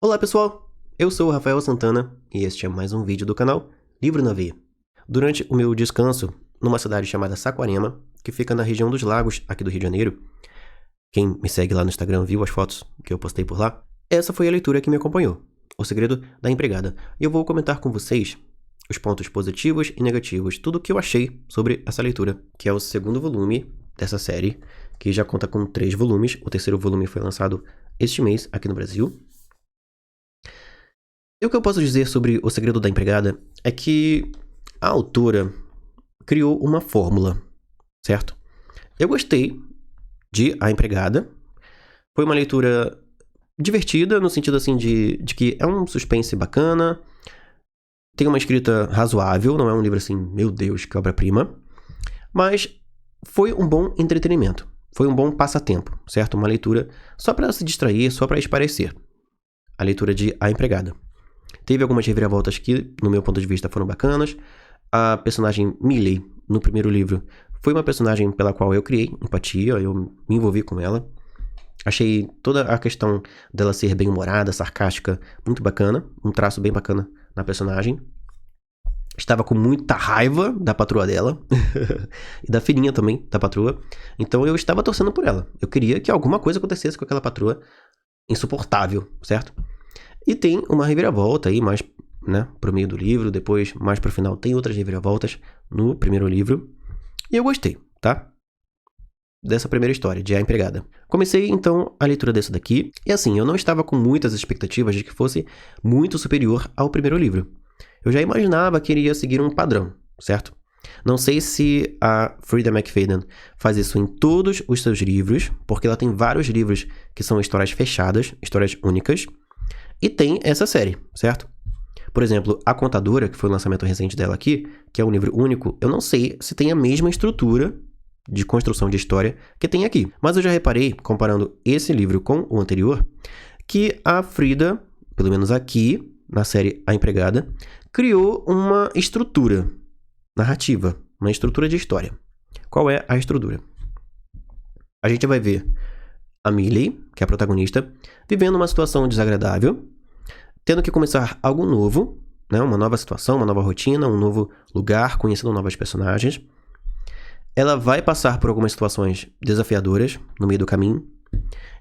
Olá pessoal, eu sou o Rafael Santana e este é mais um vídeo do canal Livro na Veia. Durante o meu descanso numa cidade chamada Saquarema, que fica na região dos lagos aqui do Rio de Janeiro, quem me segue lá no Instagram viu as fotos que eu postei por lá, essa foi a leitura que me acompanhou, O Segredo da Empregada. E eu vou comentar com vocês os pontos positivos e negativos, tudo o que eu achei sobre essa leitura, que é o segundo volume dessa série, que já conta com 3 volumes. O terceiro volume foi lançado este mês aqui no Brasil. E o que eu posso dizer sobre O Segredo da Empregada é que a autora criou uma fórmula, certo? Eu gostei de A Empregada. Foi uma leitura divertida, no sentido assim de que é um suspense bacana, tem uma escrita razoável, não é um livro assim, meu Deus, que obra-prima, mas foi um bom entretenimento, foi um bom passatempo, certo? Uma leitura só para se distrair, só para espairecer. A leitura de A Empregada. Teve algumas reviravoltas que, no meu ponto de vista, foram bacanas. A personagem Millie, no primeiro livro, foi uma personagem pela qual eu criei empatia, eu me envolvi com ela. Achei toda a questão dela ser bem-humorada, sarcástica, muito bacana. Um traço bem bacana na personagem. Estava com muita raiva da patroa dela. E da filhinha também, da patroa. Então eu estava torcendo por ela. Eu queria que alguma coisa acontecesse com aquela patroa insuportável, certo? E tem uma reviravolta aí, mais, né, pro meio do livro, depois, mais pro final, tem outras reviravoltas no primeiro livro. E eu gostei, tá? Dessa primeira história, de A Empregada. Comecei, então, a leitura dessa daqui, e assim, eu não estava com muitas expectativas de que fosse muito superior ao primeiro livro. Eu já imaginava que ele ia seguir um padrão, certo? Não sei se a Freida McFadden faz isso em todos os seus livros, porque ela tem vários livros que são histórias fechadas, histórias únicas, e tem essa série, certo? Por exemplo, A Contadora, que foi o lançamento recente dela aqui, que é um livro único, eu não sei se tem a mesma estrutura de construção de história que tem aqui. Mas eu já reparei, comparando esse livro com o anterior, que a Freida, pelo menos aqui, na série A Empregada, criou uma estrutura narrativa, uma estrutura de história. Qual é a estrutura? A gente vai ver a Millie, que é a protagonista, vivendo uma situação desagradável, tendo que começar algo novo, né? Uma nova situação, uma nova rotina, um novo lugar, conhecendo novas personagens. Ela vai passar por algumas situações desafiadoras no meio do caminho.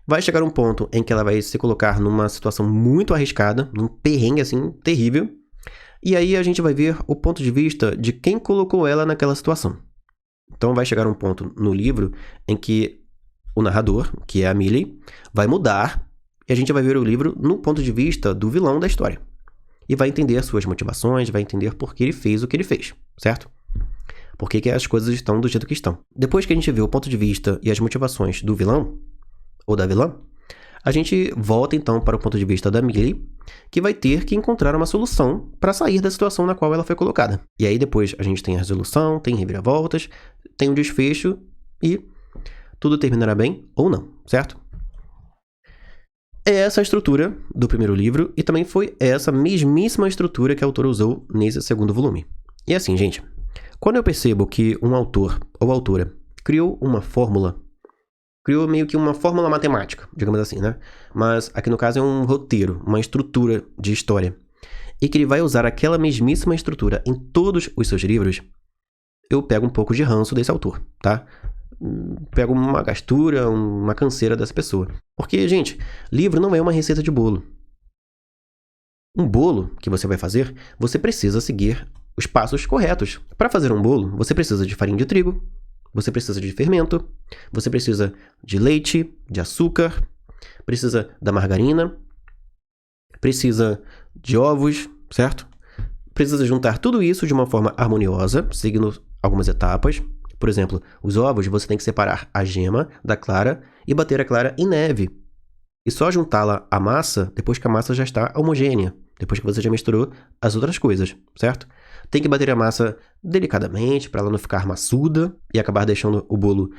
Vai chegar um ponto em que ela vai se colocar numa situação muito arriscada, num perrengue assim terrível. E aí a gente vai ver o ponto de vista de quem colocou ela naquela situação. Então vai chegar um ponto no livro em que o narrador, que é a Millie, vai mudar e a gente vai ver o livro no ponto de vista do vilão da história. E vai entender as suas motivações, vai entender por que ele fez o que ele fez, certo? Por que as coisas estão do jeito que estão. Depois que a gente vê o ponto de vista e as motivações do vilão, ou da vilã, a gente volta então para o ponto de vista da Millie, que vai ter que encontrar uma solução para sair da situação na qual ela foi colocada. E aí depois a gente tem a resolução, tem reviravoltas, tem um desfecho e tudo terminará bem ou não, certo? É essa a estrutura do primeiro livro e também foi essa mesmíssima estrutura que a autora usou nesse segundo volume. E assim, gente, quando eu percebo que um autor ou autora criou uma fórmula, criou meio que uma fórmula matemática, digamos assim, né? Mas aqui no caso é um roteiro, uma estrutura de história, e que ele vai usar aquela mesmíssima estrutura em todos os seus livros, eu pego um pouco de ranço desse autor, tá? Pego uma gastura, uma canseira dessa pessoa. Porque, gente, livro não é uma receita de bolo. Um bolo que você vai fazer, você precisa seguir os passos corretos. Para fazer um bolo, você precisa de farinha de trigo, você precisa de fermento, você precisa de leite, de açúcar, precisa da margarina, precisa de ovos, certo? Precisa juntar tudo isso de uma forma harmoniosa, seguindo algumas etapas. Por exemplo, os ovos você tem que separar a gema da clara e bater a clara em neve. E só juntá-la à massa depois que a massa já está homogênea, depois que você já misturou as outras coisas, certo? Tem que bater a massa delicadamente para ela não ficar maçuda e acabar deixando o bolo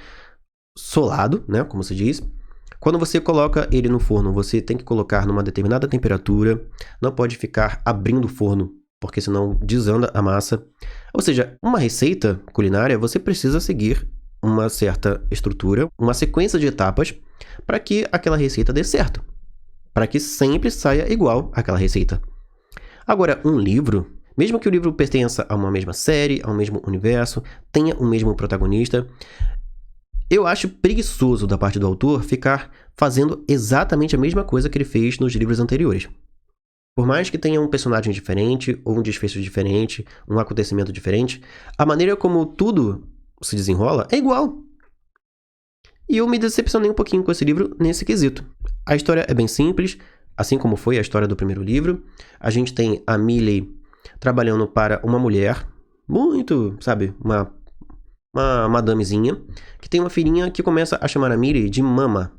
solado, né, como se diz. Quando você coloca ele no forno, você tem que colocar numa determinada temperatura, não pode ficar abrindo o forno, porque senão desanda a massa. Ou seja, uma receita culinária, você precisa seguir uma certa estrutura, uma sequência de etapas, para que aquela receita dê certo. para que sempre saia igual àquela receita. Agora, um livro, mesmo que o livro pertença a uma mesma série, ao mesmo universo, tenha o mesmo protagonista, eu acho preguiçoso da parte do autor ficar fazendo exatamente a mesma coisa que ele fez nos livros anteriores. Por mais que tenha um personagem diferente, ou um desfecho diferente, um acontecimento diferente, a maneira como tudo se desenrola é igual. E eu me decepcionei um pouquinho com esse livro nesse quesito. A história é bem simples, assim como foi a história do primeiro livro. A gente tem a Millie trabalhando para uma mulher, muito, sabe, uma madamezinha, que tem uma filhinha que começa a chamar a Millie de mama,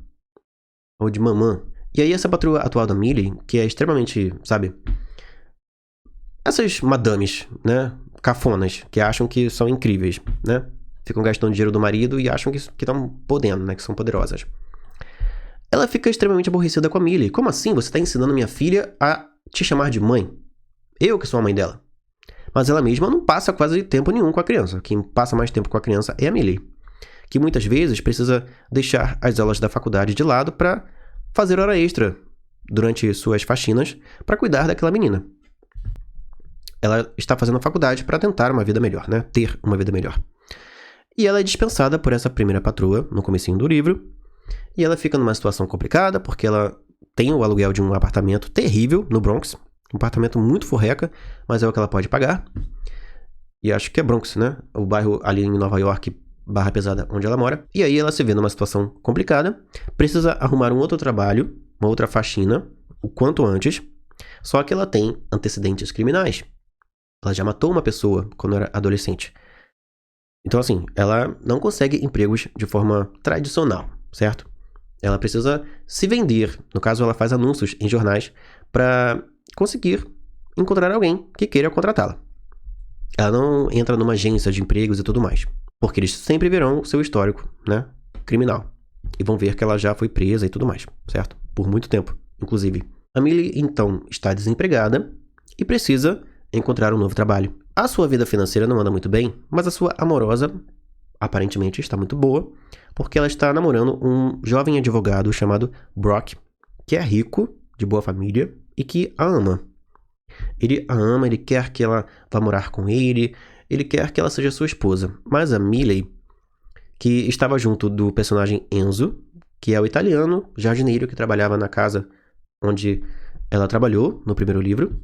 ou de mamã. E aí essa patroa atual da Millie, que é extremamente, sabe, essas madames, né, cafonas, que acham que são incríveis, né, ficam gastando dinheiro do marido e acham que estão podendo, né, que são poderosas. Ela fica extremamente aborrecida com a Millie. Como assim? Você está ensinando minha filha a te chamar de mãe? Eu que sou a mãe dela. Mas ela mesma não passa quase tempo nenhum com a criança. Quem passa mais tempo com a criança é a Millie, que muitas vezes precisa deixar as aulas da faculdade de lado para fazer hora extra durante suas faxinas para cuidar daquela menina. Ela está fazendo a faculdade para tentar uma vida melhor, né? Ter uma vida melhor. E ela é dispensada por essa primeira patroa no comecinho do livro. E ela fica numa situação complicada porque ela tem o aluguel de um apartamento terrível no Bronx. Um apartamento muito forreca, mas é o que ela pode pagar. E acho que é Bronx, né? O bairro ali em Nova York, barra pesada, onde ela mora. E aí ela se vê numa situação complicada, precisa arrumar um outro trabalho, uma outra faxina, o quanto antes. Só que ela tem antecedentes criminais. Ela já matou uma pessoa quando era adolescente. Então, assim, ela não consegue empregos de forma tradicional, certo? Ela precisa se vender. No caso, ela faz anúncios em jornais para conseguir encontrar alguém que queira contratá-la. Ela não entra numa agência de empregos e tudo mais, porque eles sempre verão o seu histórico, né, criminal. E vão ver que ela já foi presa e tudo mais, certo? Por muito tempo, inclusive. A Millie, então, está desempregada e precisa encontrar um novo trabalho. A sua vida financeira não anda muito bem, mas a sua amorosa, aparentemente, está muito boa, porque ela está namorando um jovem advogado chamado Brock, que é rico, de boa família, e que a ama. Ele a ama, ele quer que ela vá morar com ele, ele quer que ela seja sua esposa. Mas a Millie, que estava junto do personagem Enzo, que é o italiano jardineiro que trabalhava na casa onde ela trabalhou no primeiro livro,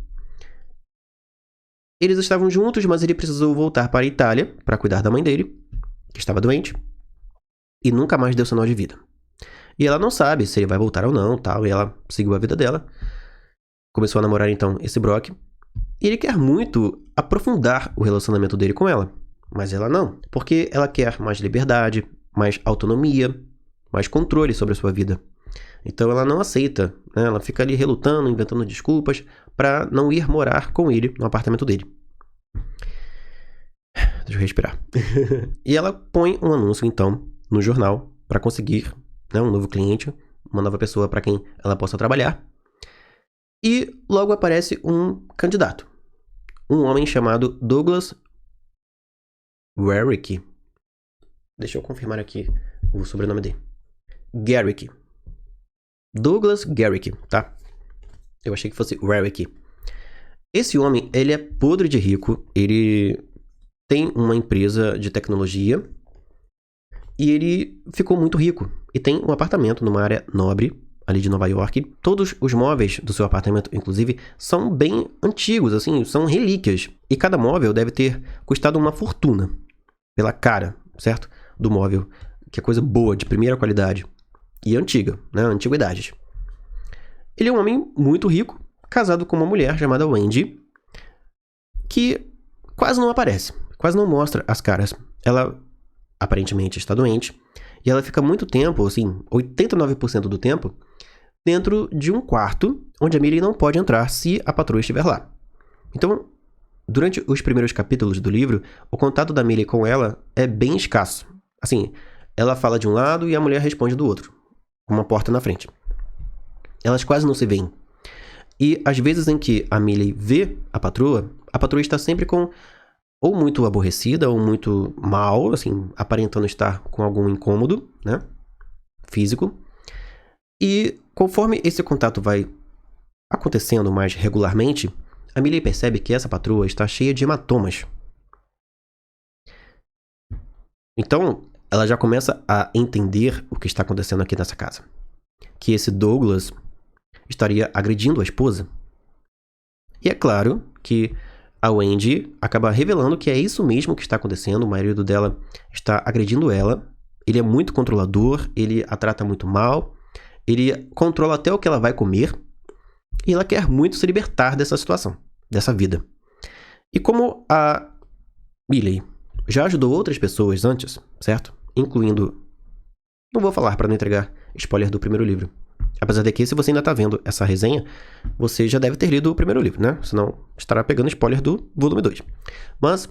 eles estavam juntos, mas ele precisou voltar para a Itália para cuidar da mãe dele, que estava doente, e nunca mais deu sinal de vida. E ela não sabe se ele vai voltar ou não, tal, e ela seguiu a vida dela. Começou a namorar, então, esse Brock. E ele quer muito aprofundar o relacionamento dele com ela. Mas ela não. Porque ela quer mais liberdade, mais autonomia, mais controle sobre a sua vida. Então ela não aceita, né? Ela fica ali relutando, inventando desculpas para não ir morar com ele no apartamento dele. Deixa eu respirar. E ela põe um anúncio, então, no jornal para conseguir, né, um novo cliente, uma nova pessoa para quem ela possa trabalhar. E logo aparece um candidato. Um homem chamado Douglas Garrick. Deixa eu confirmar aqui o sobrenome dele. Garrick. Douglas Garrick, tá? Eu achei que fosse Garrick. Esse homem, ele é podre de rico. Ele tem uma empresa de tecnologia. E ele ficou muito rico. E tem um apartamento numa área nobre, ali de Nova York. Todos os móveis do seu apartamento, inclusive, são bem antigos, assim, são relíquias. E cada móvel deve ter custado uma fortuna pela cara, certo? Do móvel, que é coisa boa, de primeira qualidade. E antiga, né? Antiguidades. Ele é um homem muito rico, casado com uma mulher chamada Wendy, que quase não aparece, quase não mostra as caras. Ela aparentemente está doente, e ela fica muito tempo, assim, 89% do tempo, dentro de um quarto onde a Millie não pode entrar se a patroa estiver lá. Então, durante os primeiros capítulos do livro, o contato da Millie com ela é bem escasso. Assim, ela fala de um lado e a mulher responde do outro, com uma porta na frente. Elas quase não se veem. E às vezes em que a Millie vê a patroa está sempre com ou muito aborrecida ou muito mal, assim, aparentando estar com algum incômodo, né, físico. E Conforme esse contato vai acontecendo mais regularmente, a Millie percebe que essa patroa está cheia de hematomas. Então, ela já começa a entender o que está acontecendo aqui nessa casa. Que esse Douglas estaria agredindo a esposa. E é claro que a Wendy acaba revelando que é isso mesmo que está acontecendo. O marido dela está agredindo ela. Ele é muito controlador, ele a trata muito mal, ele controla até o que ela vai comer. E ela quer muito se libertar dessa situação, dessa vida. E como a Millie já ajudou outras pessoas antes, certo? Incluindo... Não vou falar para não entregar spoiler do primeiro livro. Apesar de que, se você ainda está vendo essa resenha, você já deve ter lido o primeiro livro, né? Senão estará pegando spoiler do volume 2. Mas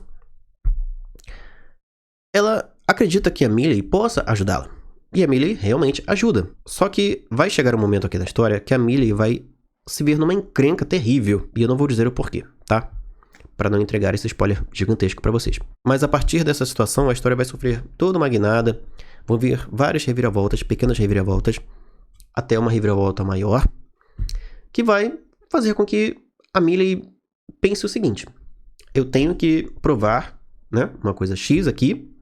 ela acredita que a Millie possa ajudá-la. E a Millie realmente ajuda. Só que vai chegar um momento aqui da história que a Millie vai se ver numa encrenca terrível. E eu não vou dizer o porquê, tá? Para não entregar esse spoiler gigantesco para vocês. Mas a partir dessa situação, a história vai sofrer toda uma guinada. Vão vir várias reviravoltas, pequenas reviravoltas, até uma reviravolta maior, que vai fazer com que a Millie pense o seguinte: eu tenho que provar, né, uma coisa X aqui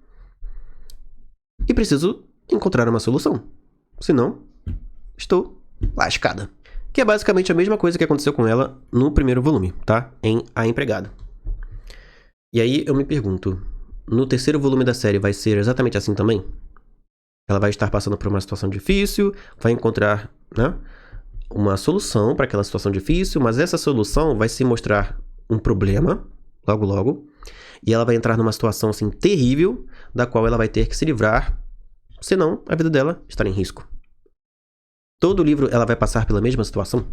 e preciso encontrar uma solução. Senão, estou lascada. Que é basicamente a mesma coisa que aconteceu com ela no primeiro volume, tá? Em A Empregada. E aí eu me pergunto, no terceiro volume da série vai ser exatamente assim também? Ela vai estar passando por uma situação difícil, vai encontrar, né, uma solução para aquela situação difícil, mas essa solução vai se mostrar um problema, logo logo, e ela vai entrar numa situação assim terrível, da qual ela vai ter que se livrar, senão a vida dela estará em risco. Todo livro ela vai passar pela mesma situação?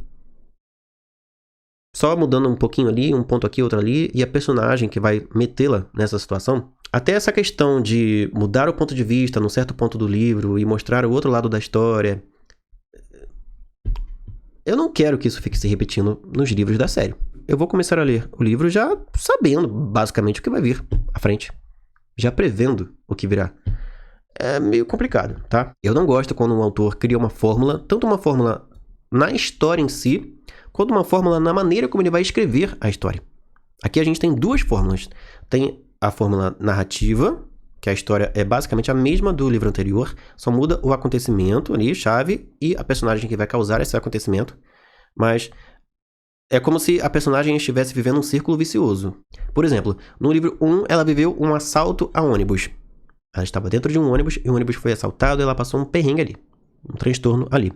Só mudando um pouquinho ali, um ponto aqui, outro ali, e a personagem que vai metê-la nessa situação? Até essa questão de mudar o ponto de vista num certo ponto do livro e mostrar o outro lado da história, eu não quero que isso fique se repetindo nos livros da série. Eu vou começar a ler o livro já sabendo basicamente o que vai vir à frente, já prevendo o que virá. É meio complicado, tá? Eu não gosto quando um autor cria uma fórmula, tanto uma fórmula na história em si, quanto uma fórmula na maneira como ele vai escrever a história. Aqui a gente tem duas fórmulas. Tem a fórmula narrativa, que a história é basicamente a mesma do livro anterior, só muda o acontecimento ali, chave, e a personagem que vai causar esse acontecimento. Mas é como se a personagem estivesse vivendo um círculo vicioso. Por exemplo, no livro 1, ela viveu um assalto a ônibus. Ela estava dentro de um ônibus e o ônibus foi assaltado e ela passou um perrengue ali, um transtorno ali.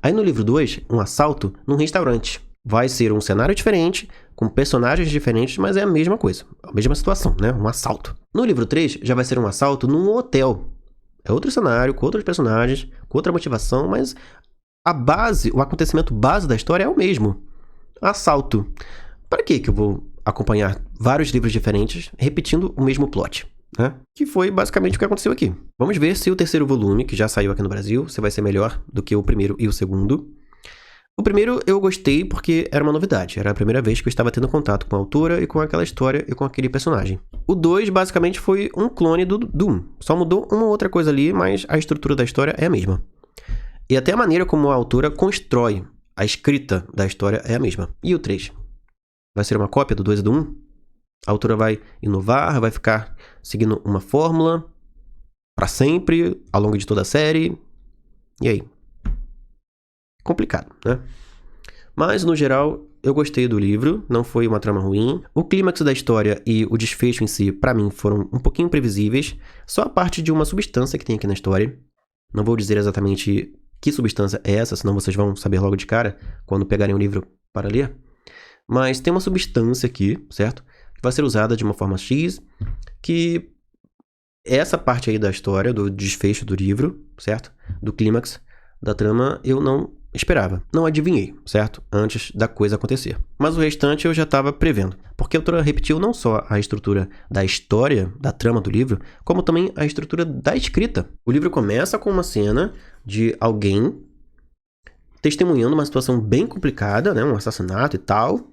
Aí no livro 2, um assalto num restaurante. Vai ser um cenário diferente, com personagens diferentes, mas é a mesma coisa, a mesma situação, né? Um assalto. No livro 3, já vai ser um assalto num hotel. É outro cenário, com outros personagens, com outra motivação, mas a base, o acontecimento base da história é o mesmo. Assalto. Para que eu vou acompanhar vários livros diferentes repetindo o mesmo plot? Né? Que foi basicamente o que aconteceu aqui. Vamos ver se o terceiro volume, que já saiu aqui no Brasil, se vai ser melhor do que o primeiro e o segundo. O primeiro eu gostei porque era uma novidade. Era a primeira vez que eu estava tendo contato com a autora e com aquela história e com aquele personagem. O 2 basicamente foi um clone do 1. Só mudou uma outra coisa ali, mas a estrutura da história é a mesma. E até a maneira como a autora constrói a escrita da história é a mesma. E o 3? Vai ser uma cópia do 2 e do 1? A autora vai inovar, vai ficar seguindo uma fórmula para sempre, ao longo de toda a série. E aí? Complicado, né? Mas, no geral, eu gostei do livro, não foi uma trama ruim. O clímax da história e o desfecho em si, pra mim, foram um pouquinho previsíveis. Só a parte de uma substância que tem aqui na história. Não vou dizer exatamente que substância é essa, senão vocês vão saber logo de cara, quando pegarem o livro para ler. Mas tem uma substância aqui, certo? Que vai ser usada de uma forma X, que essa parte aí da história, do desfecho do livro, certo? Do clímax da trama, eu não esperava. Não adivinhei, certo? Antes da coisa acontecer. Mas o restante eu já estava prevendo. Porque a autora repetiu não só a estrutura da história, da trama do livro, como também a estrutura da escrita. O livro começa com uma cena de alguém testemunhando uma situação bem complicada, né? Um assassinato e tal.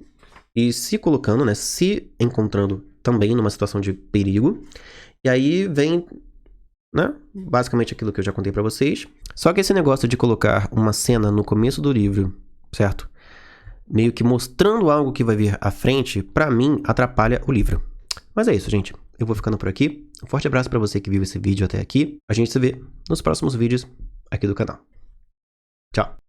E se colocando, né? Se encontrando também numa situação de perigo. E aí vem, né? basicamente aquilo que eu já contei pra vocês. Só que esse negócio de colocar uma cena no começo do livro, certo? Meio que mostrando algo que vai vir à frente, pra mim, atrapalha o livro. Mas é isso, gente. Eu vou ficando por aqui. Um forte abraço pra você que viu esse vídeo até aqui. A gente se vê nos próximos vídeos aqui do canal. Tchau!